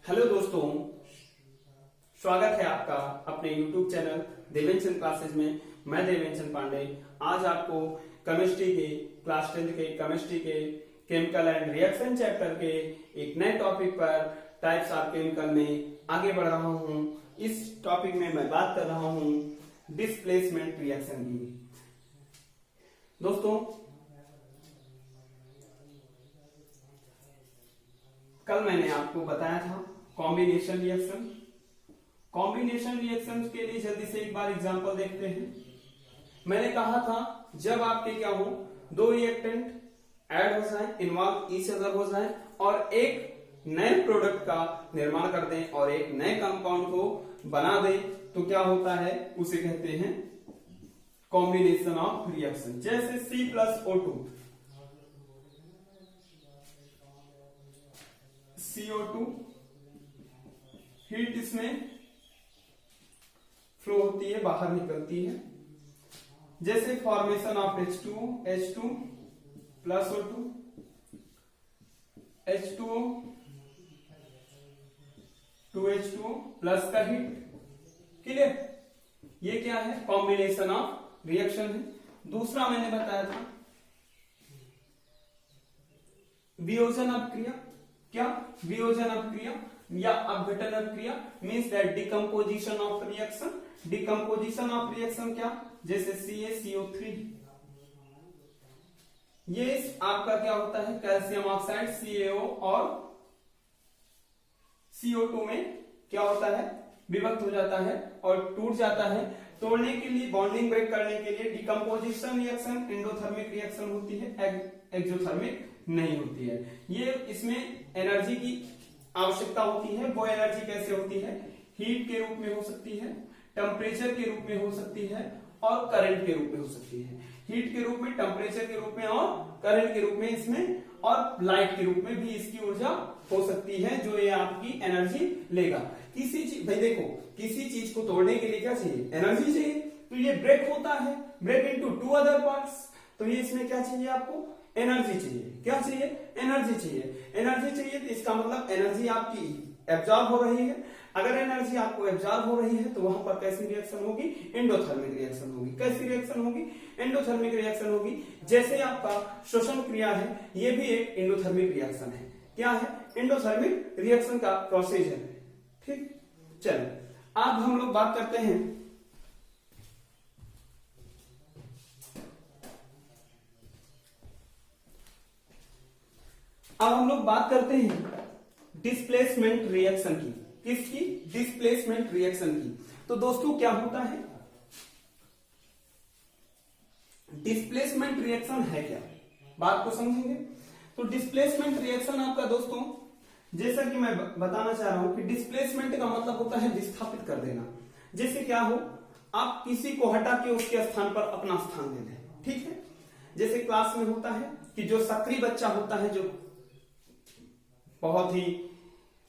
Hello दोस्तों, स्वागत है आपका अपने YouTube चैनल देवेंचंद क्लासेज में। मैं देवेंचंद पांडे आज आपको केमिस्ट्री के क्लास 10 के केमिस्ट्री के केमिकल एंड रिएक्शन चैप्टर के एक नए टॉपिक पर टाइप्स ऑफ केमिकल में आगे बढ़ रहा हूं। इस टॉपिक में मैं बात कर रहा हूं डिस्प्लेसमेंट रिएक्शन की। दोस्तों, कल मैंने आपको बताया था कॉम्बिनेशन रिएक्शन। कॉम्बिनेशन रिएक्शन के लिए जल्दी से एक बार एग्जांपल देखते हैं। मैंने कहा था जब आपके क्या हो, दो रिएक्टेंट ऐड हो जाए, इन्वॉल्व ईच अदर हो जाए और एक नए प्रोडक्ट का निर्माण कर दें और एक नए कंपाउंड को बना दें, तो क्या होता है, उसे कहते हैं कॉम्बिनेशन ऑफ रिएक्शन। जैसे C+O2 CO2 हीट इसमें फ्लो होती है, बाहर निकलती है। जैसे formation of H2 plus O2 H2O 2H2O plus का हीट। क्लियर? ये क्या है, कॉम्बिनेशन ऑफ रिएक्शन है। दूसरा मैंने बताया था वियोजन अपक्रिया। क्या? वियोजन अपक्रिया या अपघटन अपक्रिया means that decomposition of reaction. Decomposition of reaction क्या? जैसे CaCO3, ये आपका क्या होता है, कैल्शियम ऑक्साइड CaO और CO2 में क्या होता है, विभक्त हो जाता है और टूट जाता है। तोड़ने के लिए, बॉन्डिंग ब्रेक करने के लिए डिकम्पोजिशन रिएक्शन एंडोथर्मिक रिएक्शन होती है, एक्सोथर्मिक नहीं होती है। ये इसमें एनर्जी की आवश्यकता होती है। वो एनर्जी कैसे होती है, हीट के रूप में हो सकती है, टेम्परेचर के रूप में हो सकती है और करंट के रूप में हो सकती है। हीट के रूप में, टेम्परेचर के रूप में और करंट के रूप में इसमें, और लाइट के रूप में भी इसकी ऊर्जा हो सकती है, जो ये आपकी एनर्जी लेगा। किसी चीज, भाई देखो, किसी चीज को तोड़ने के लिए क्या चाहिए, एनर्जी चाहिए। तो ये ब्रेक होता है, break into two other parts, तो ये इसमें क्या चाहिए आपको, एनर्जी चाहिए। क्या चाहिए, एनर्जी चाहिए। एनर्जी चाहिए तो इसका मतलब एनर्जी आपकी एब्जॉर्ब हो रही है। अगर एनर्जी आपको एब्जॉर्ब हो रही है तो वहां पर कैसी रिएक्शन होगी, एंडोथर्मिक रिएक्शन होगी। कैसी रिएक्शन होगी, एंडोथर्मिक रिएक्शन होगी। जैसे आपका श्वसन क्रिया है, ये भी एक एंडोथर्मिक रिएक्शन है। क्या है, एंडोथर्मिक रिएक्शन का प्रोसीजर है। ठीक, चलो अब हम लोग बात करते हैं डिस्प्लेसमेंट रिएक्शन की। किसकी? डिस्प्लेसमेंट रिएक्शन की। तो दोस्तों क्या होता है, डिस्प्लेसमेंट रिएक्शन है क्या, बात को समझेंगे। तो डिस्प्लेसमेंट रिएक्शन आपका दोस्तों, जैसा कि मैं बताना चाह रहा हूं कि डिस्प्लेसमेंट का मतलब होता है विस्थापित कर देना। जैसे क्या हो, आप किसी को हटा के उसके स्थान पर अपना स्थान दे दें। ठीक है, जैसे क्लास में होता है कि जो सक्रिय बच्चा होता है, जो बहुत ही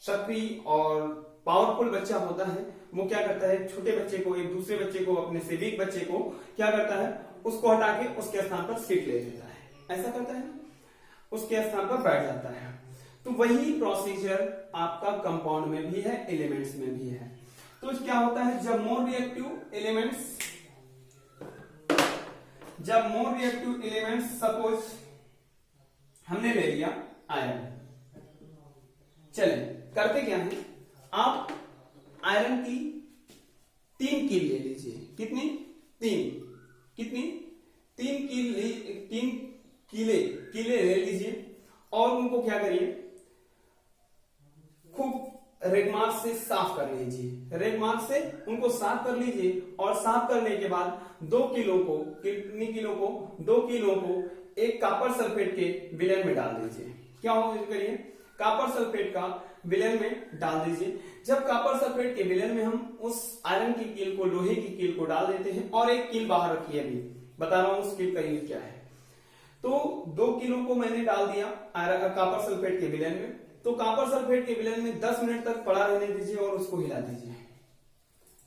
सक्रिय और पावरफुल बच्चा होता है, वो क्या करता है, छोटे बच्चे को, एक दूसरे बच्चे को, अपने से वीक बच्चे को क्या करता है, उसको हटा के उसके स्थान पर सीट ले लेता है। ऐसा करता है ना, उसके स्थान पर बैठ जाता है। तो वही प्रोसीजर आपका कंपाउंड में भी है, एलिमेंट्स में भी है। तो क्या होता है, जब मोर रिएक्टिव एलिमेंट्स सपोज हमने ले लिया आयरन। चले करते क्या है, आप आयरन की 3 कील ले लीजिए। कितनी? 3। कितनी? 3 कीले ले लीजिए और उनको क्या करिए, खूब रेगमार्क से साफ कर लीजिए। रेगमार्क से उनको साफ कर लीजिए और साफ करने के बाद 2 किलो को, कितनी किलो को, 2 किलो को एक कॉपर सल्फेट के विलेन में डाल दीजिए। क्या हो, करिए, कॉपर सल्फेट का विलेन में डाल दीजिए। जब कॉपर सल्फेट के विलेन में हम उस आयरन की कील को, लोहे की कील को डाल देते हैं और एक कील बाहर रखी है, अभी बता रहा हूं उस कील का यूज क्या है। तो 2 किलो को मैंने डाल दिया कॉपर सल्फेट के विलेन में। तो कॉपर सल्फेट के विलेन में 10 मिनट तक पड़ा रहने दीजिए और उसको हिला दीजिए,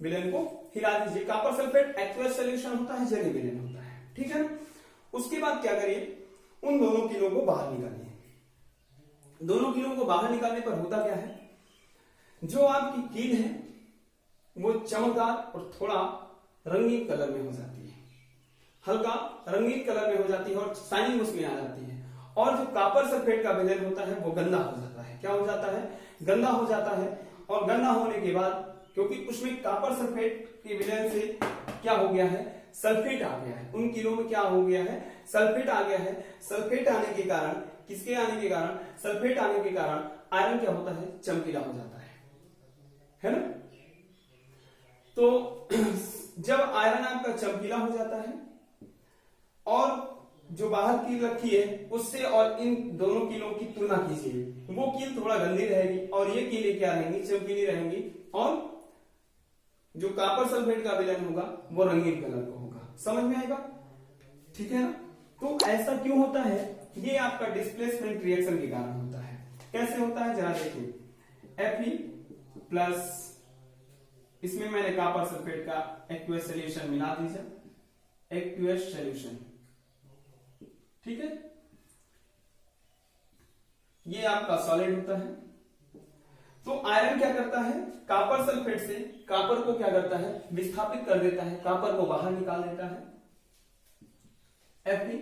विलेन को हिला दीजिए। कॉपर सल्फेट एक्वस सॉल्यूशन होता है, जली विलेन होता है। ठीक है, उसके बाद क्या करिए, उन दोनों कीलों को बाहर निकालिए। दोनों कीलों को बाहर निकालने पर होता क्या है, जो आपकी कील है वो चमकदार और थोड़ा रंगीन कलर में हो जाती है, हल्का रंगीन कलर में हो जाती है और शाइनिंग उसमें आ जाती है। और जो कॉपर सल्फेट का विलयन होता है वो गंदा हो जाता है। क्या हो जाता है? गंदा हो जाता है। और गंदा होने के बाद क्योंकि उसमें कॉपर सल्फेट के विलयन से क्या हो गया है? सल्फेट आ गया है। उन कीलों में क्या हो गया है? सल्फेट आ गया है। सल्फेट आने के कारण, किसके आने के कारण? सल्फेट आने के कारण आयरन क्या होता है? चमकीला हो जाता है ना? तो जब आयरन आपका चमकीला हो जाता है और जो बाहर कील रखी है उससे और इन दोनों कीलों की तुलना कीजिए, वो कील थोड़ा गंदी रहेगी और ये कीलें क्या रहेंगी? चमकीली रहेंगी। और जो कॉपर सल्फेट का विलयन होगा वो रंगीन कलर का होगा। समझ में आएगा? ठीक है ना? तो ऐसा क्यों होता है? ये आपका डिस्प्लेसमेंट रिएक्शन के कारण होता है। कैसे होता है जरा देखिए। Fe प्लस इसमें मैंने कॉपर सल्फेट का एक्वस सोल्यूशन मिला दीजिए, एक्वस सोल्यूशन, ठीक है। ये आपका सॉलिड होता है। तो आयरन क्या करता है? कॉपर सल्फेट से कॉपर को क्या करता है? विस्थापित कर देता है, कॉपर को बाहर निकाल देता है, Fe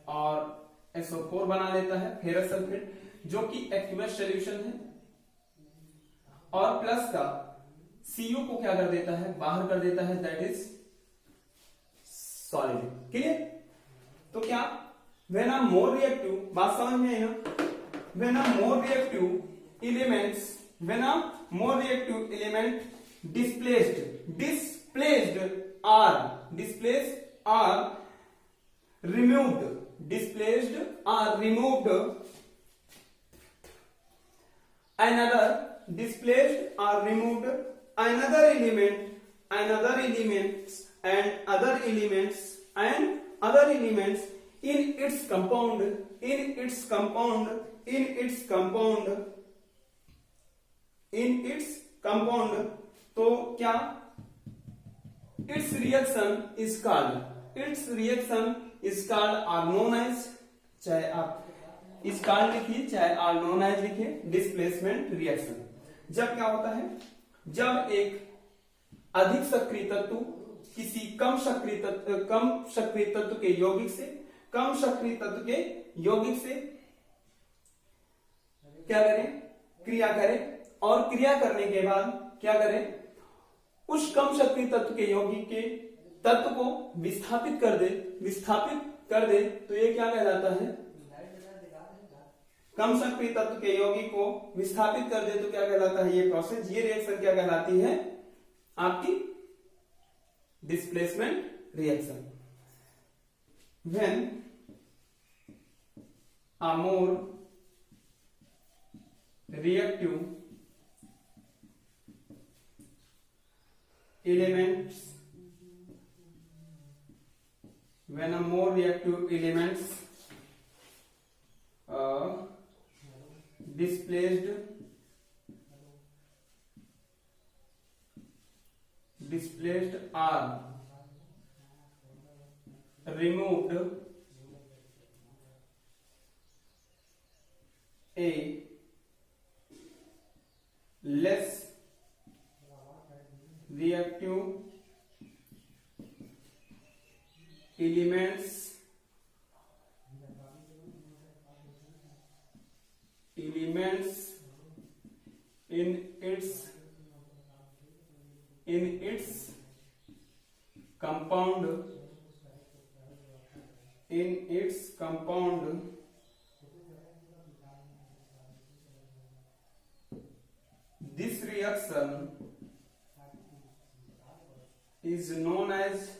और SO4 बना देता है फेरस सल्फेट, जो कि एक्वस सॉल्यूशन है। और प्लस का Cu को क्या कर देता है? बाहर कर देता है, दैट इज सॉलिड। क्लियर? तो क्या when a more reactive, बात समझ में आई ना? when a more reactive elements, when a more reactive element displaced are removed another element and other elements in its compound, तो क्या? its reaction is called are known as, चाहे आप इस called लिखिए चाहे are known as लिखिए, displacement reaction. जब क्या होता है? जब एक अधिक सक्रिय तत्व किसी कम सक्रिय तत्व के यौगिक से क्या करें? क्रिया करें। और क्रिया करने के बाद क्या करें? उस कम सक्रिय तत्व के यौगिक के तत्व को विस्थापित कर दे तो ये क्या कहलाता है? कम सक्रिय तत्व के यौगिक को विस्थापित कर दे तो क्या कहलाता है? ये प्रोसेस, ये रिएक्शन क्या कहलाती है? आपकी displacement reaction. When a more reactive elements displaced are removed, a less reactive elements in its compound this reaction is known as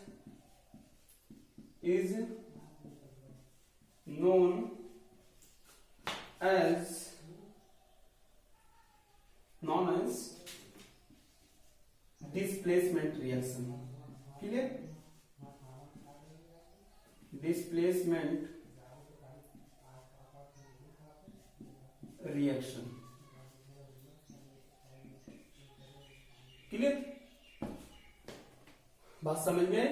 displacement reaction। Clear? Displacement reaction. Clear? बात समझ में?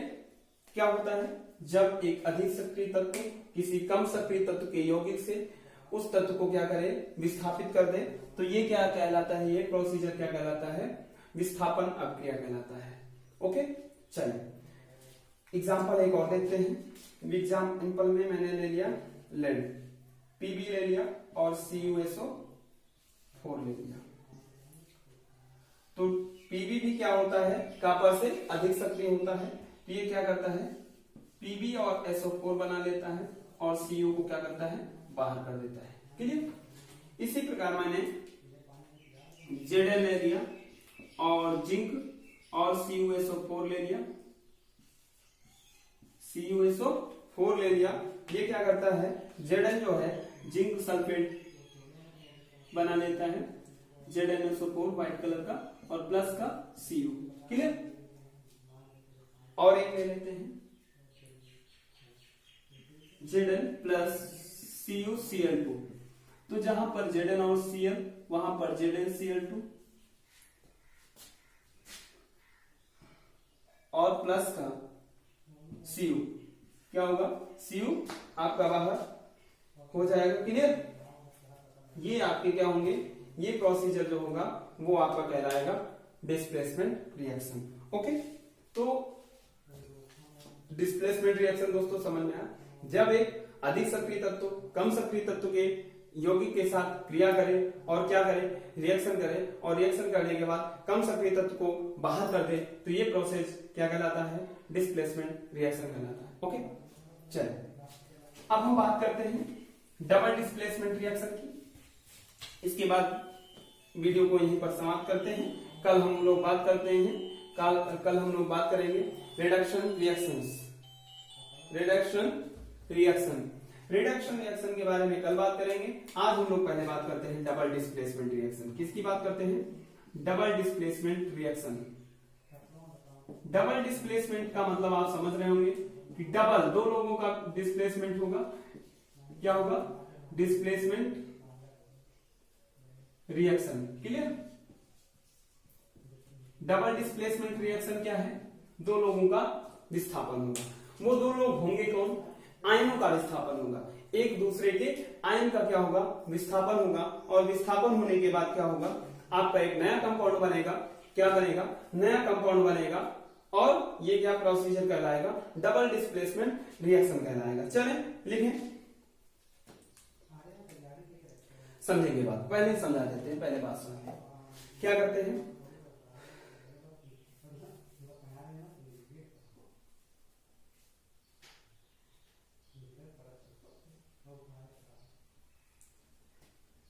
क्या होता है? जब एक अधिक सक्रिय तत्व किसी कम सक्रिय तत्व के यौगिक से उस तत्व को क्या करे, विस्थापित कर दे। तो ये क्या कहलाता है, ये प्रोसीजर क्या कहलाता है, विस्थापन अपक्रिया कहलाता है। ओके, चलिए एग्जाम्पल एक और देखते हैं। एग्जाम्पल में मैंने ले लिया लेड, पीबी ले लिया और CuSO4 ले लिया। तो पीबी भी क्या होता है, कॉपर से अधिक सक्रिय होता है। तो ये क्या करता है, पीबी और SO4 बना लेता है और Cu को क्या करता है, बाहर कर देता है। क्लियर। इसी प्रकार मैंने Zn ले लिया और जिंक और CuSO4 ले लिया, CuSO4 ले लिया। ये क्या करता है, Zn जो है जिंक सल्फेट बना लेता है, ZnSO4 व्हाइट कलर का और प्लस का Cu। क्लियर। और एक ले लेते हैं Zn प्लस CuCl2। तो जहां पर Zn और Cl वहां पर ZnCl2 और प्लस का Cu, क्या होगा, Cu आपका बाहर हो जाएगा। क्लियर। ये आपके क्या होंगे, ये प्रोसीजर जो होगा वो आपका कहलाएगा डिस्प्लेसमेंट रिएक्शन। ओके, तो डिस्प्लेसमेंट रिएक्शन दोस्तों समझ में आया। जब एक अधिक सक्रिय तत्व कम सक्रिय तत्व के यौगिक के साथ क्रिया करे और क्या करे, रिएक्शन करे, और रिएक्शन करने के बाद कम सक्रिय तत्व को बाहर कर दे, तो ये प्रोसेस क्या कहलाता है, डिस्प्लेसमेंट रिएक्शन कहलाता है। ओके, चलिए अब हम बात करते हैं डबल डिस्प्लेसमेंट रिएक्शन की। इसके बाद वीडियो को यहीं पर समाप्त करते हैं। कल हम लोग बात करते हैं, कल हम लोग बात करेंगे रिडक्शन रिएक्शंस, रिडक्शन रिएक्शन के बारे में कल बात करेंगे। आज हम लोग पहले बात करते हैं डबल डिस्प्लेसमेंट रिएक्शन। किसकी बात करते हैं, double displacement reaction. Double displacement का मतलब आप समझ रहे होंगे कि डबल, दो लोगों का डिस्प्लेसमेंट होगा। क्या होगा, displacement reaction. Clear. Double displacement reaction क्या है, दो लोगों का विस्थापन होगा। वो दो लोग होंगे कौन, आयनों का विस्थापन होगा। एक दूसरे के आयन का क्या होगा, विस्थापन होगा। और विस्थापन होने के बाद क्या होगा, आपका एक नया कंपाउंड बनेगा। क्या बनेगा, नया कंपाउंड बनेगा। और ये क्या प्रोसीजर कहलाएगा, डबल डिस्प्लेसमेंट रिएक्शन कहलाएगा। चलें लिखें, समझेंगे बात, पहले समझा देते हैं। पहले बात सुनिए, क्या करते हैं,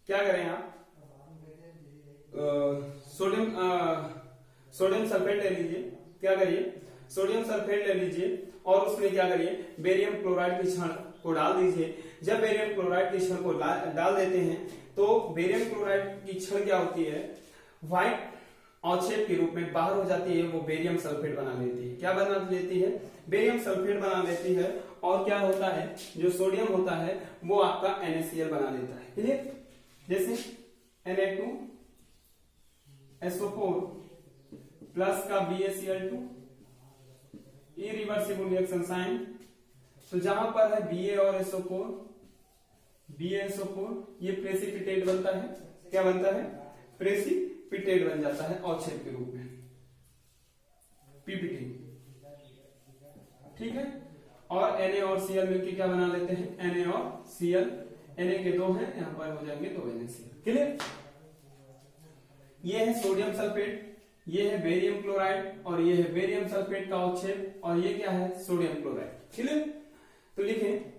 क्या करें आप, सोडियम सल्फेट ले लीजिए। क्या करिए, सोडियम सल्फेट ले लीजिए और उसमें क्या करिए, बेरियम क्लोराइड के क्षण को डाल दीजिए। जब बेरियम क्लोराइड के क्षण को डाल देते हैं तो बेरियम क्लोराइड की क्षण क्या होती है, व्हाइट अवक्षेप के रूप में बाहर हो जाती है। वो बेरियम सल्फेट बना लेती है। क्या बना लेती है, बेरियम सल्फेट बना लेती है। और क्या होता है, जो सोडियम होता है वो आपका NaCl बना लेता है। क्लियर। जैसे Na2SO4 प्लस का BaCl2, इरिवर्सिबल रिएक्शन साइन। तो जहां पर है Ba और SO4, BaSO4, ये प्रेसिपिटेट बनता है। क्या बनता है, प्रेसिपिटेट बन जाता है अवक्षेप के रूप में, PPT। ठीक है। और Na और Cl मिलकर क्या बना लेते हैं, Na और Cl। Na के दो हैं, यहां पर हो जाएंगे दो NaCl। क्लियर। ये है सोडियम सल्फेट, ये है बेरियम क्लोराइड और ये है बेरियम सल्फेट का अवक्षेप, और ये क्या है, सोडियम क्लोराइड। क्लियर। तो लिखें,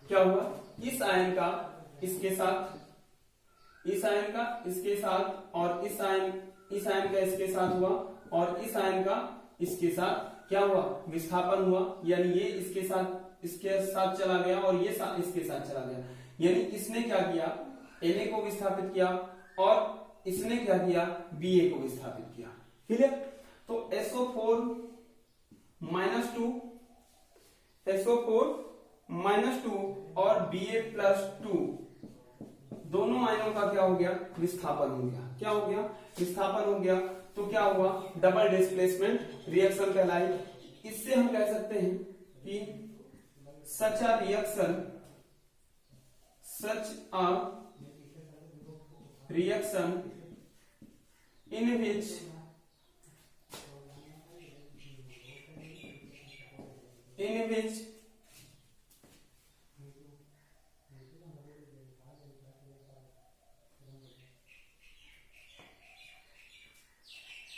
क्या हुआ, इस आयन का इसके साथ, इस आयन का इसके साथ, और इस आयन का इसके साथ हुआ, और इस आयन का इसके साथ क्या हुआ, विस्थापन हुआ। यानी ये इसके साथ चला गया और ये इसके साथ चला गया। यानी इसने क्या किया, Na को विस्थापित किया और इसने क्या किया, Ba को विस्थापित किया। क्लियर। तो SO4 -2 SO4-2 और Ba+2 दोनों आयनों का क्या हो गया, विस्थापन हो गया। क्या हो गया, विस्थापन हो गया। तो क्या हुआ, डबल डिस्प्लेसमेंट रिएक्शन कहलाई। इससे हम कह सकते हैं कि such a reaction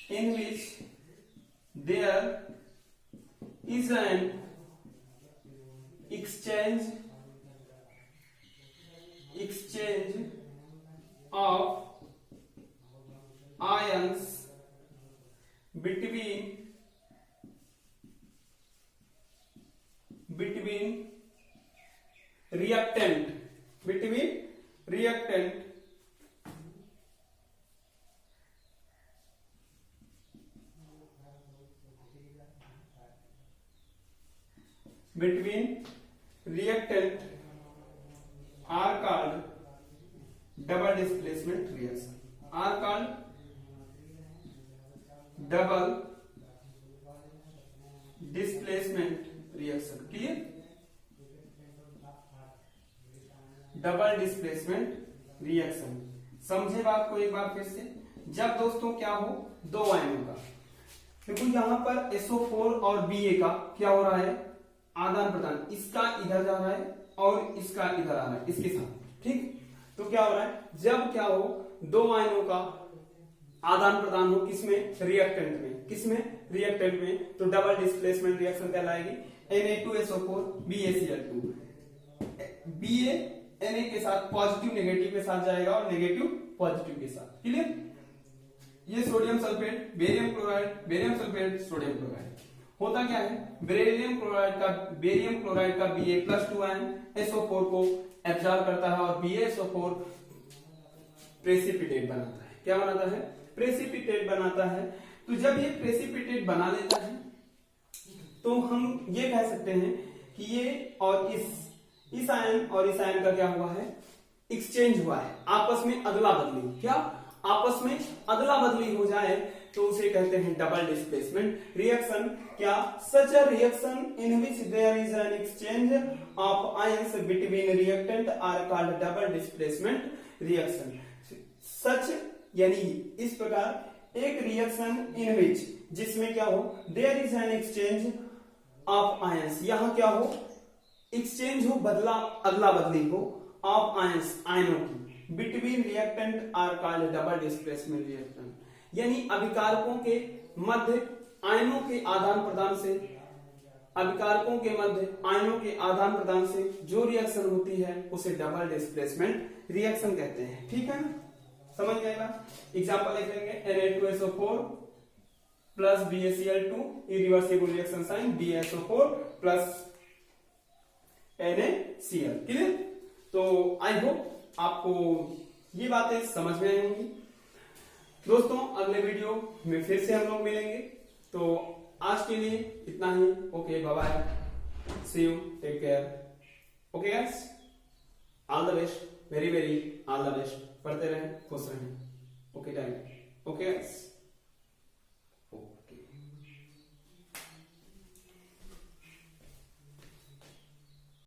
in which there is an exchange of ions between reactant are called double displacement reaction, clear. Double displacement reaction समझे बात को एक बार फिर से। जब दोस्तों क्या हो, दो आयनों का, देखो यहां पर SO4 और Ba का क्या हो रहा है, आदान प्रदान। इसका इधर जा रहा है और इसका इधर आ रहा है इसके साथ, ठीक। तो क्या हो रहा है, जब क्या हो, दो आयनों का आदान प्रदान हो, किसमें, रिएक्टेंट में। किसमें, रिएक्टेंट में। तो डबल डिस्प्लेसमेंट रिएक्शन कहलाएगी। Na2SO4 BaCl2, Ba Na के साथ पॉजिटिव नेगेटिव के साथ जाएगा और नेगेटिव पॉजिटिव के साथ, क्लियर। ये sodium sulphate, barium chloride, barium sulphate, sodium chloride. होता क्या है, बेरियम क्लोराइड का Ba+2 आयन SO4 को एब्जॉर्ब करता है और BaSO4 प्रेसिपिटेट बनाता है। क्या बनाता है, प्रेसिपिटेट बनाता है। तो जब ये प्रेसिपिटेट बना लेता है तो हम ये कह सकते हैं कि ये और इस आयन और इस आयन का क्या हुआ है, एक्सचेंज हुआ है, आपस में अदला बदली। क्या, आपस में अदला बदली हो जाए तो उसे कहते हैं डबल डिस्प्लेसमेंट रिएक्शन। क्या, such a reaction in which there is an exchange of ions between reactant are called double displacement reaction. Such यानी इस प्रकार एक रिएक्शन इन विच, जिसमें क्या हो, there is an exchange of ions, यहां क्या हो, एक्सचेंज हो, बदला अदला बदली हो, ऑफ आयंस आयनों की, between reactant are called double displacement reaction. यानी अभिकारकों के मध्य आयनों के आदान प्रदान से, अभिकारकों के मध्य आयनों के आदान प्रदान से जो रिएक्शन होती है उसे डबल डिस्प्लेसमेंट रिएक्शन कहते हैं। ठीक है ना, समझ जाएगा। एग्जांपल लिख लेंगे, Na2SO4 plus BaCl2 irreversible reaction sign BaSO4 plus NaCl, clear. तो आई होप आपको ये बातें समझ में आई होंगी। दोस्तों अगले वीडियो में फिर से हम लोग मिलेंगे। तो आज के लिए इतना ही। Okay, bye bye, see you, take care. Okay guys, all the best, very very all the best. पढ़ते रहें, खुश रहें। Okay, okay guys.